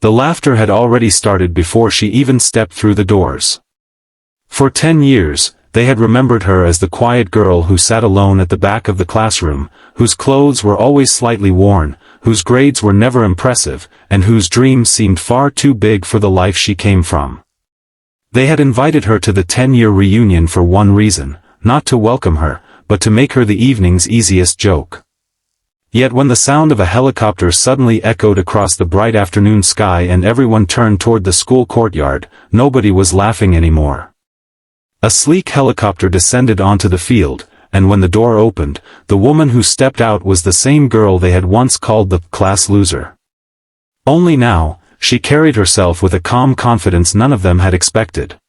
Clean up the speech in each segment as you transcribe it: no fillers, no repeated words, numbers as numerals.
The laughter had already started before she even stepped through the doors. For 10 years, they had remembered her as the quiet girl who sat alone at the back of the classroom, whose clothes were always slightly worn, whose grades were never impressive, and whose dreams seemed far too big for the life she came from. They had invited her to the 10-year reunion for one reason, not to welcome her, but to make her the evening's easiest joke. Yet when the sound of a helicopter suddenly echoed across the bright afternoon sky and everyone turned toward the school courtyard, nobody was laughing anymore. A sleek helicopter descended onto the field, and when the door opened, the woman who stepped out was the same girl they had once called the class loser. Only now, she carried herself with a calm confidence none of them had expected.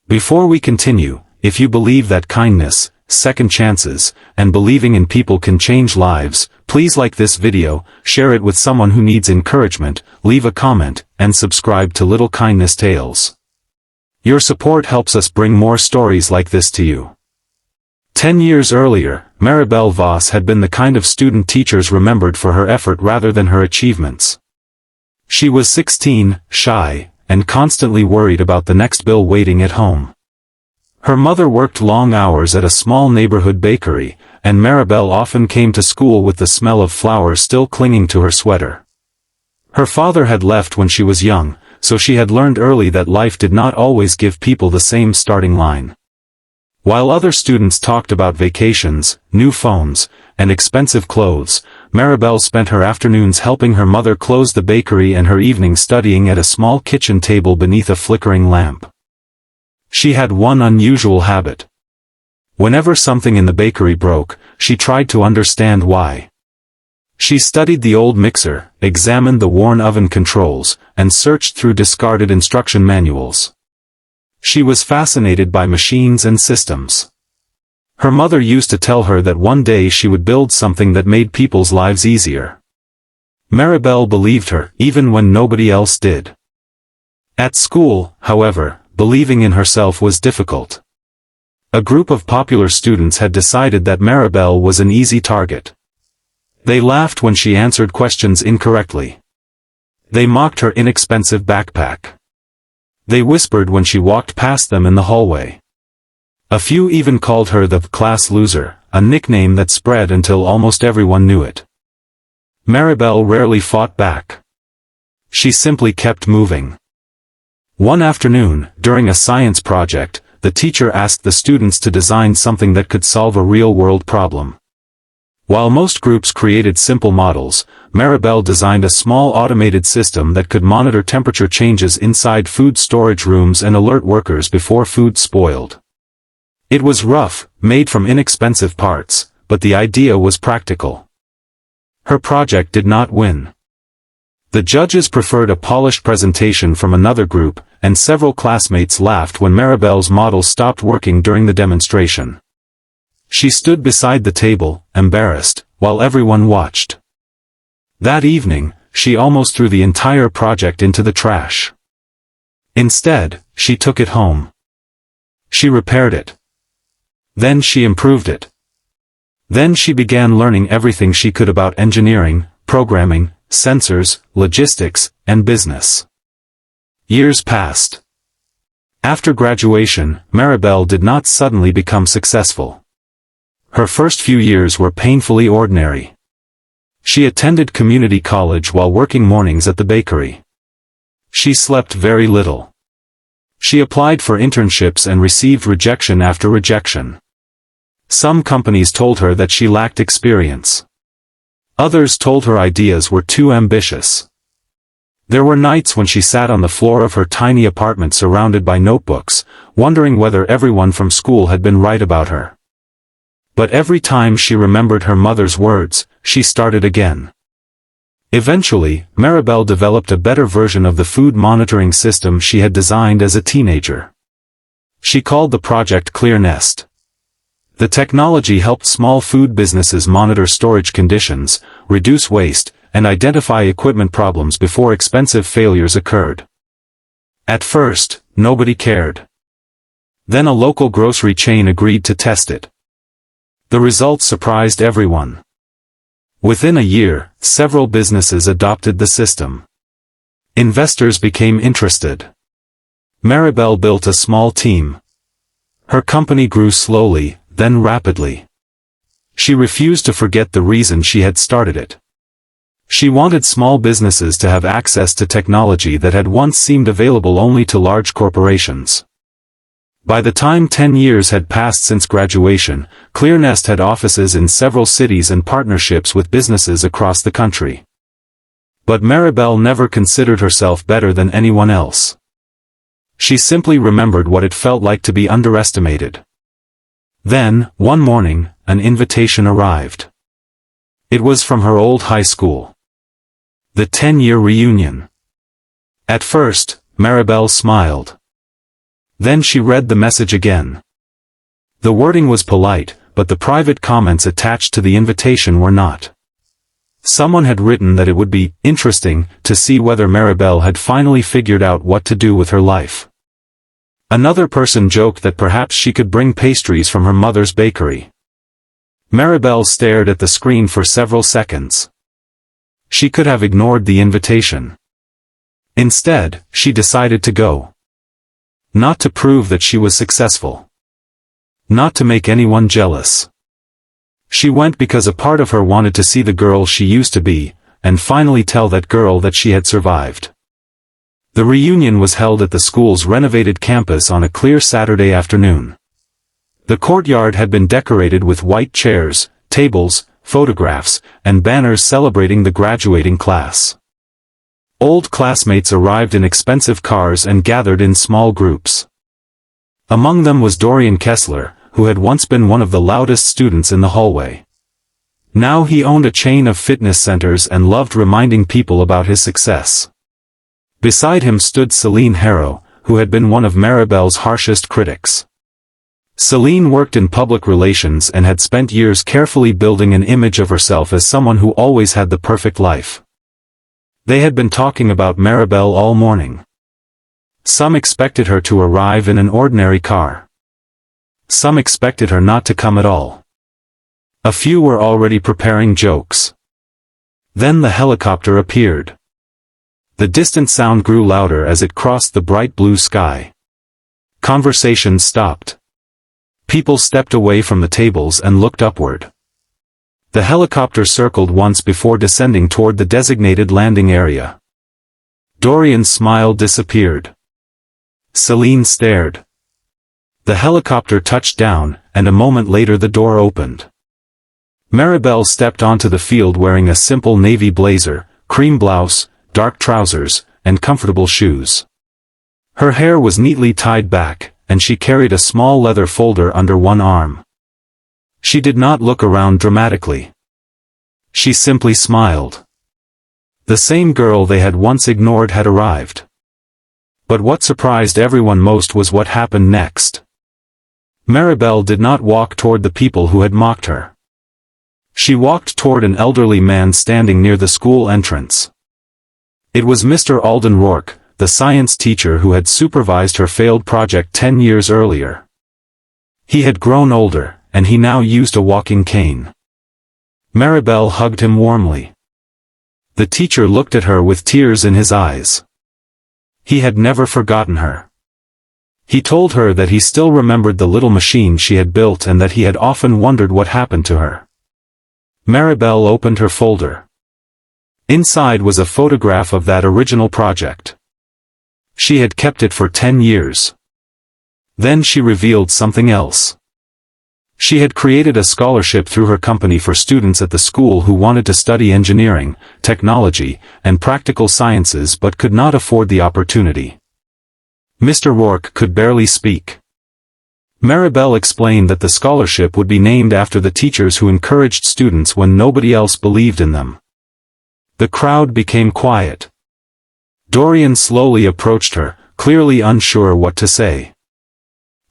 Before we continue, if you believe that kindness, second chances, and believing in people can change lives, please like this video, share it with someone who needs encouragement, leave a comment, and subscribe to Little Kindness Tales. Your support helps us bring more stories like this to you. 10 years earlier, Maribel Voss had been the kind of student teachers remembered for her effort rather than her achievements. She was 16, shy, and constantly worried about the next bill waiting at home. Her mother worked long hours at a small neighborhood bakery, and Maribel often came to school with the smell of flour still clinging to her sweater. Her father had left when she was young, so she had learned early that life did not always give people the same starting line. While other students talked about vacations, new phones, and expensive clothes, Maribel spent her afternoons helping her mother close the bakery and her evenings studying at a small kitchen table beneath a flickering lamp. She had one unusual habit. Whenever something in the bakery broke, she tried to understand why. She studied the old mixer, examined the worn oven controls, and searched through discarded instruction manuals. She was fascinated by machines and systems. Her mother used to tell her that one day she would build something that made people's lives easier. Maribel believed her, even when nobody else did. At school, however, believing in herself was difficult. A group of popular students had decided that Maribel was an easy target. They laughed when she answered questions incorrectly. They mocked her inexpensive backpack. They whispered when she walked past them in the hallway. A few even called her the class loser, a nickname that spread until almost everyone knew it. Maribel rarely fought back. She simply kept moving. One afternoon, during a science project, the teacher asked the students to design something that could solve a real-world problem. While most groups created simple models, Maribel designed a small automated system that could monitor temperature changes inside food storage rooms and alert workers before food spoiled. It was rough, made from inexpensive parts, but the idea was practical. Her project did not win. The judges preferred a polished presentation from another group, and several classmates laughed when Maribel's model stopped working during the demonstration. She stood beside the table, embarrassed, while everyone watched. That evening, she almost threw the entire project into the trash. Instead, she took it home. She repaired it. Then she improved it. Then she began learning everything she could about engineering, programming, sensors, logistics, and business. Years passed. After graduation, Maribel did not suddenly become successful. Her first few years were painfully ordinary. She attended community college while working mornings at the bakery. She slept very little. She applied for internships and received rejection after rejection. Some companies told her that she lacked experience. Others told her ideas were too ambitious. There were nights when she sat on the floor of her tiny apartment surrounded by notebooks, wondering whether everyone from school had been right about her. But every time she remembered her mother's words, she started again. Eventually, Maribel developed a better version of the food monitoring system she had designed as a teenager. She called the project Clear Nest. The technology helped small food businesses monitor storage conditions, reduce waste, and identify equipment problems before expensive failures occurred. At first, nobody cared. Then a local grocery chain agreed to test it. The results surprised everyone. Within a year, several businesses adopted the system. Investors became interested. Maribel built a small team. Her company grew slowly, then rapidly. She refused to forget the reason she had started it. She wanted small businesses to have access to technology that had once seemed available only to large corporations. By the time 10 years had passed since graduation, ClearNest had offices in several cities and partnerships with businesses across the country. But Maribel never considered herself better than anyone else. She simply remembered what it felt like to be underestimated. Then, one morning, an invitation arrived. It was from her old high school. The 10-year reunion. At first, Maribel smiled. Then she read the message again. The wording was polite, but the private comments attached to the invitation were not. Someone had written that it would be interesting to see whether Maribel had finally figured out what to do with her life. Another person joked that perhaps she could bring pastries from her mother's bakery. Maribel stared at the screen for several seconds. She could have ignored the invitation. Instead, she decided to go. Not to prove that she was successful. Not to make anyone jealous. She went because a part of her wanted to see the girl she used to be, and finally tell that girl that she had survived. The reunion was held at the school's renovated campus on a clear Saturday afternoon. The courtyard had been decorated with white chairs, tables, photographs, and banners celebrating the graduating class. Old classmates arrived in expensive cars and gathered in small groups. Among them was Dorian Kessler, who had once been one of the loudest students in the hallway. Now he owned a chain of fitness centers and loved reminding people about his success. Beside him stood Celine Harrow, who had been one of Maribel's harshest critics. Celine worked in public relations and had spent years carefully building an image of herself as someone who always had the perfect life. They had been talking about Maribel all morning. Some expected her to arrive in an ordinary car. Some expected her not to come at all. A few were already preparing jokes. Then the helicopter appeared. The distant sound grew louder as it crossed the bright blue sky. Conversations stopped. People stepped away from the tables and looked upward. The helicopter circled once before descending toward the designated landing area. Dorian's smile disappeared. Celine stared. The helicopter touched down, and a moment later the door opened. Maribel stepped onto the field wearing a simple navy blazer, cream blouse, dark trousers, and comfortable shoes. Her hair was neatly tied back, and she carried a small leather folder under one arm. She did not look around dramatically. She simply smiled. The same girl they had once ignored had arrived. But what surprised everyone most was what happened next. Maribel did not walk toward the people who had mocked her. She walked toward an elderly man standing near the school entrance. It was Mr. Alden Rourke, the science teacher who had supervised her failed project 10 years earlier. He had grown older, and he now used a walking cane. Maribel hugged him warmly. The teacher looked at her with tears in his eyes. He had never forgotten her. He told her that he still remembered the little machine she had built and that he had often wondered what happened to her. Maribel opened her folder. Inside was a photograph of that original project. She had kept it for 10 years. Then she revealed something else. She had created a scholarship through her company for students at the school who wanted to study engineering, technology, and practical sciences but could not afford the opportunity. Mr. Rourke could barely speak. Maribel explained that the scholarship would be named after the teachers who encouraged students when nobody else believed in them. The crowd became quiet. Dorian slowly approached her, clearly unsure what to say.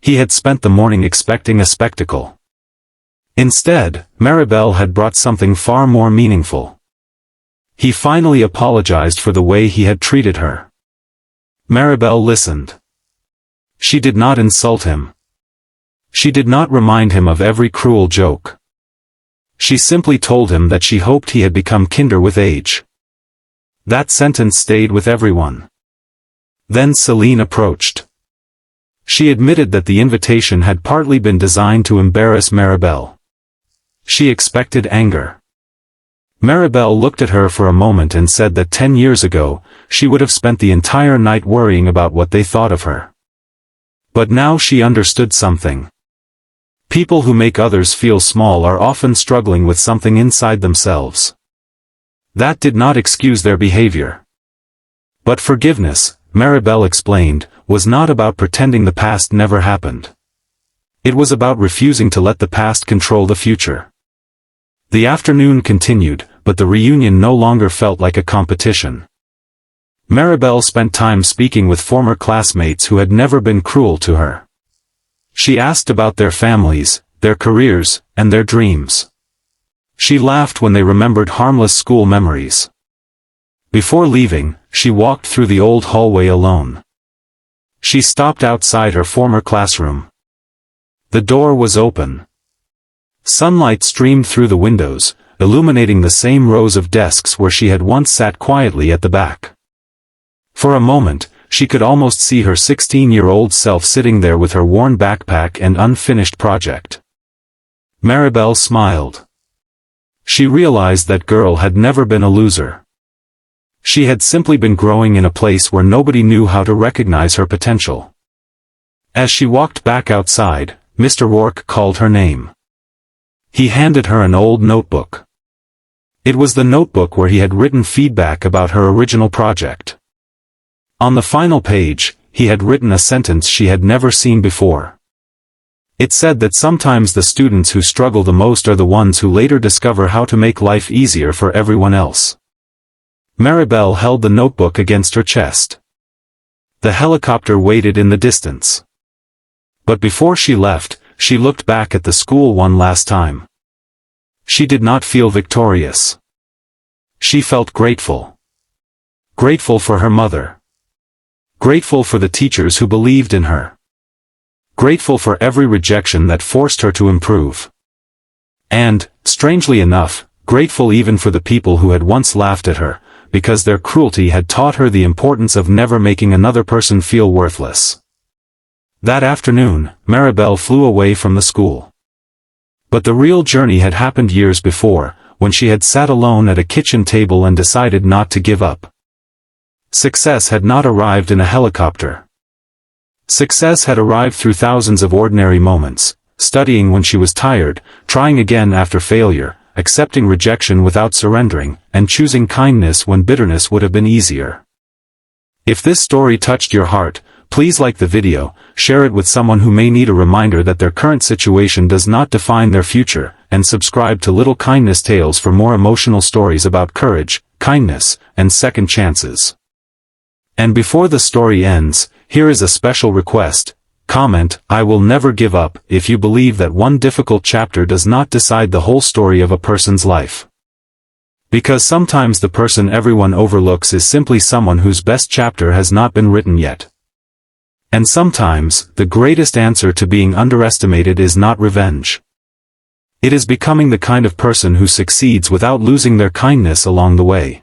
He had spent the morning expecting a spectacle. Instead, Maribel had brought something far more meaningful. He finally apologized for the way he had treated her. Maribel listened. She did not insult him. She did not remind him of every cruel joke. She simply told him that she hoped he had become kinder with age. That sentence stayed with everyone. Then Celine approached. She admitted that the invitation had partly been designed to embarrass Maribel. She expected anger. Maribel looked at her for a moment and said that 10 years ago, she would have spent the entire night worrying about what they thought of her. But now she understood something. People who make others feel small are often struggling with something inside themselves. That did not excuse their behavior. But forgiveness, Maribel explained, was not about pretending the past never happened. It was about refusing to let the past control the future. The afternoon continued, but the reunion no longer felt like a competition. Maribel spent time speaking with former classmates who had never been cruel to her. She asked about their families, their careers, and their dreams. She laughed when they remembered harmless school memories. Before leaving, she walked through the old hallway alone. She stopped outside her former classroom. The door was open. Sunlight streamed through the windows, illuminating the same rows of desks where she had once sat quietly at the back. For a moment, she could almost see her 16-year-old self sitting there with her worn backpack and unfinished project. Maribel smiled. She realized that girl had never been a loser. She had simply been growing in a place where nobody knew how to recognize her potential. As she walked back outside, Mr. Rourke called her name. He handed her an old notebook. It was the notebook where he had written feedback about her original project. On the final page, he had written a sentence she had never seen before. It said that sometimes the students who struggle the most are the ones who later discover how to make life easier for everyone else. Maribel held the notebook against her chest. The helicopter waited in the distance. But before she left, she looked back at the school one last time. She did not feel victorious. She felt grateful. Grateful for her mother. Grateful for the teachers who believed in her. Grateful for every rejection that forced her to improve. And, strangely enough, grateful even for the people who had once laughed at her, because their cruelty had taught her the importance of never making another person feel worthless. That afternoon, Maribel flew away from the school. But the real journey had happened years before, when she had sat alone at a kitchen table and decided not to give up. Success had not arrived in a helicopter. Success had arrived through thousands of ordinary moments, studying when she was tired, trying again after failure, accepting rejection without surrendering, and choosing kindness when bitterness would have been easier. If this story touched your heart, please like the video, share it with someone who may need a reminder that their current situation does not define their future, and subscribe to Little Kindness Tales for more emotional stories about courage, kindness, and second chances. And before the story ends, here is a special request. Comment, "I will never give up," if you believe that one difficult chapter does not decide the whole story of a person's life. Because sometimes the person everyone overlooks is simply someone whose best chapter has not been written yet. And sometimes, the greatest answer to being underestimated is not revenge. It is becoming the kind of person who succeeds without losing their kindness along the way.